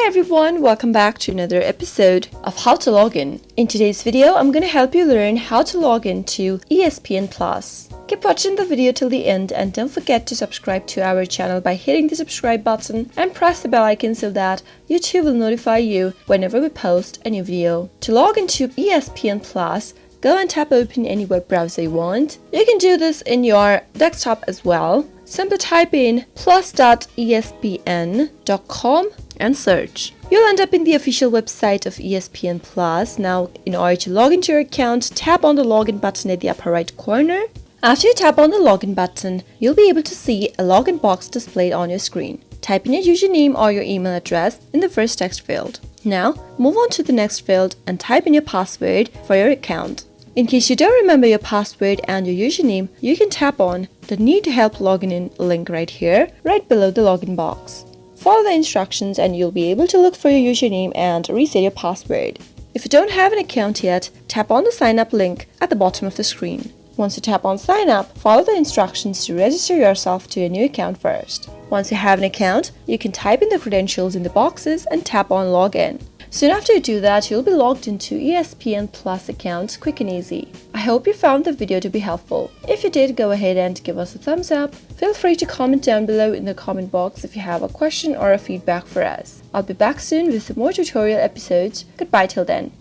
everyone, welcome back to another episode of How to Log In. In today's video, I'm going to help you learn how to log in to ESPN PLUS. Keep watching the video till the end and don't forget to subscribe to our channel by hitting the subscribe button and press the bell icon so that YouTube will notify you whenever we post a new video. To log into ESPN PLUS, go and tap open any web browser you want. You can do this in your desktop as well. Simply type in plus.espn.com and search. You'll end up in the official website of ESPN PLUS. Now, in order to log into your account, tap on the login button at the upper right corner. After you tap on the login button, you'll be able to see a login box displayed on your screen. Type in your username or your email address in the first text field. Now, move on to the next field and type in your password for your account. In case you don't remember your password and your username, you can tap on the Need Help Login In link right here, right below the login box. Follow the instructions and you'll be able to look for your username and reset your password. If you don't have an account yet, tap on the sign up link at the bottom of the screen. Once you tap on sign up, follow the instructions to register yourself to a new account first. Once you have an account, you can type in the credentials in the boxes and tap on login. Soon after you do that, you'll be logged into ESPN Plus account quick and easy. I hope you found the video to be helpful. If you did, go ahead and give us a thumbs up. Feel free to comment down below in the comment box if you have a question or a feedback for us. I'll be back soon with more tutorial episodes. Goodbye till then.